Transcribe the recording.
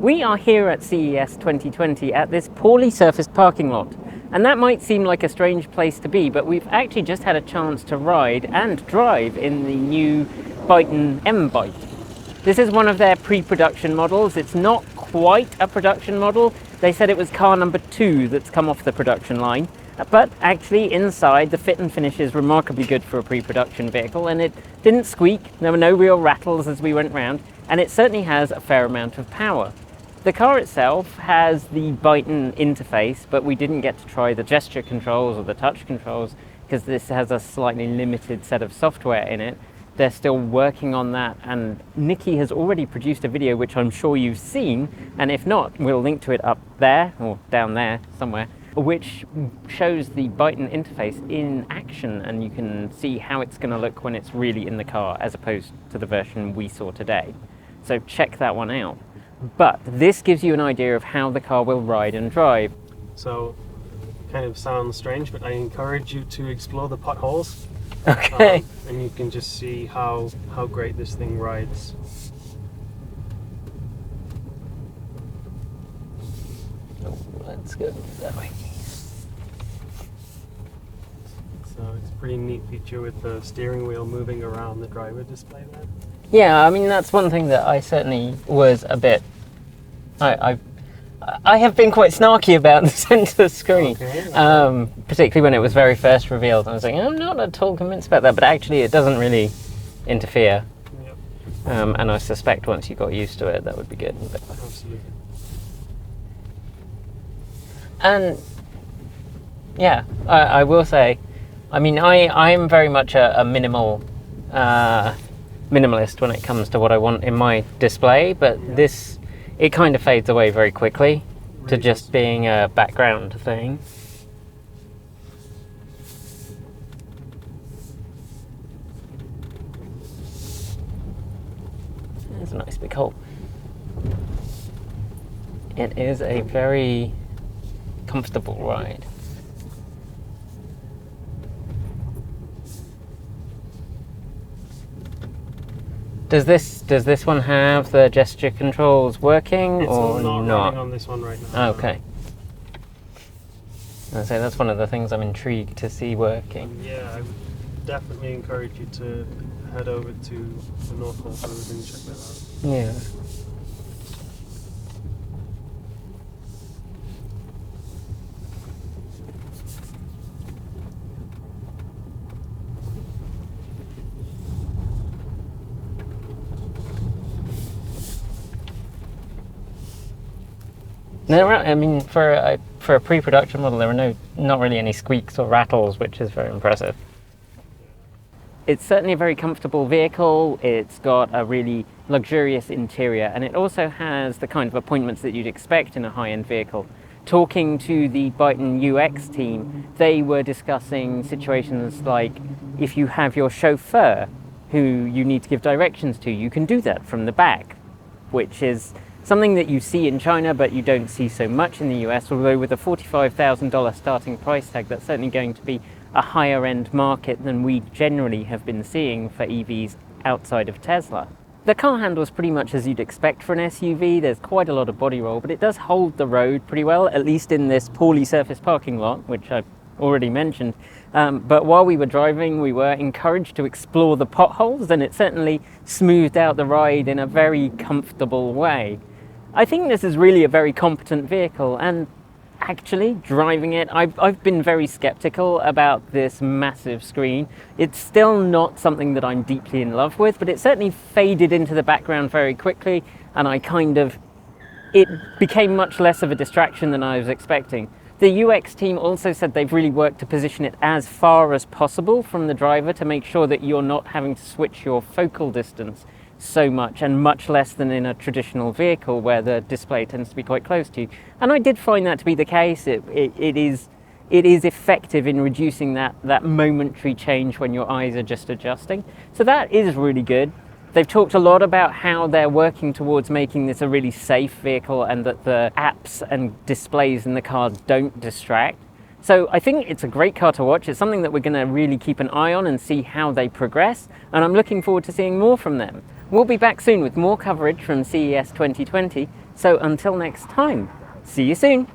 We are here at CES 2020 at this poorly surfaced parking lot. And that might seem like a strange place to be, but we've actually just had a chance to ride and drive in the new Byton M-Byte. This is one of their pre-production models. It's not quite a production model. They said it was car number 2 that's come off the production line. But actually inside, the fit and finish is remarkably good for a pre-production vehicle, and it didn't squeak. There were no real rattles as we went round, and it certainly has a fair amount of power. The car itself has the Byton interface, but we didn't get to try the gesture controls or the touch controls because this has a slightly limited set of software in it. They're still working on that, and Nikki has already produced a video which I'm sure you've seen, and if not, we'll link to it up there or down there somewhere, which shows the Byton interface in action, and you can see how it's going to look when it's really in the car as opposed to the version we saw today. So check that one out. But this gives you an idea of how the car will ride and drive. So, kind of sounds strange, but I encourage you to explore the potholes. Okay. And you can just see how great this thing rides. Oh, let's go that way. So it's a pretty neat feature with the steering wheel moving around the driver display there. Yeah, I mean, that's one thing that I certainly was a bit... I have been quite snarky about the centre screen, okay. Particularly when it was very first revealed. I was like, I'm not at all convinced about that, but actually it doesn't really interfere. Yep. And I suspect once you got used to it, that would be good. But... Absolutely. And yeah, I will say, I mean, I'm very much a minimalist when it comes to what I want in my display, but this, it kind of fades away very quickly to just being a background thing. There's a nice big hole. It is a very comfortable ride. Does this one have the gesture controls working or not? It's not running on this one right now. Okay. I'd say that's one of the things I'm intrigued to see working. Yeah, I would definitely encourage you to head over to the North Pole Road and check that out. Yeah. I mean, for a pre-production model, there are not really any squeaks or rattles, which is very impressive. It's certainly a very comfortable vehicle. It's got a really luxurious interior, and it also has the kind of appointments that you'd expect in a high-end vehicle. Talking to the Byton UX team, they were discussing situations like if you have your chauffeur who you need to give directions to, you can do that from the back, which is something that you see in China, but you don't see so much in the US, although with a $45,000 starting price tag, that's certainly going to be a higher end market than we generally have been seeing for EVs outside of Tesla. The car handles pretty much as you'd expect for an SUV. There's quite a lot of body roll, but it does hold the road pretty well, at least in this poorly surfaced parking lot, which I've already mentioned. But while we were driving, we were encouraged to explore the potholes, and it certainly smoothed out the ride in a very comfortable way. I think this is really a very competent vehicle, and actually driving it, I've been very skeptical about this massive screen. It's still not something that I'm deeply in love with, but it certainly faded into the background very quickly, and it became much less of a distraction than I was expecting. The UX team also said they've really worked to position it as far as possible from the driver to make sure that you're not having to switch your focal distance so much, and much less than in a traditional vehicle where the display tends to be quite close to you. And I did find that to be the case. It is effective in reducing that momentary change when your eyes are just adjusting. So that is really good. They've talked a lot about how they're working towards making this a really safe vehicle and that the apps and displays in the car don't distract. So I think it's a great car to watch. It's something that we're going to really keep an eye on and see how they progress. And I'm looking forward to seeing more from them. We'll be back soon with more coverage from CES 2020. So until next time, see you soon.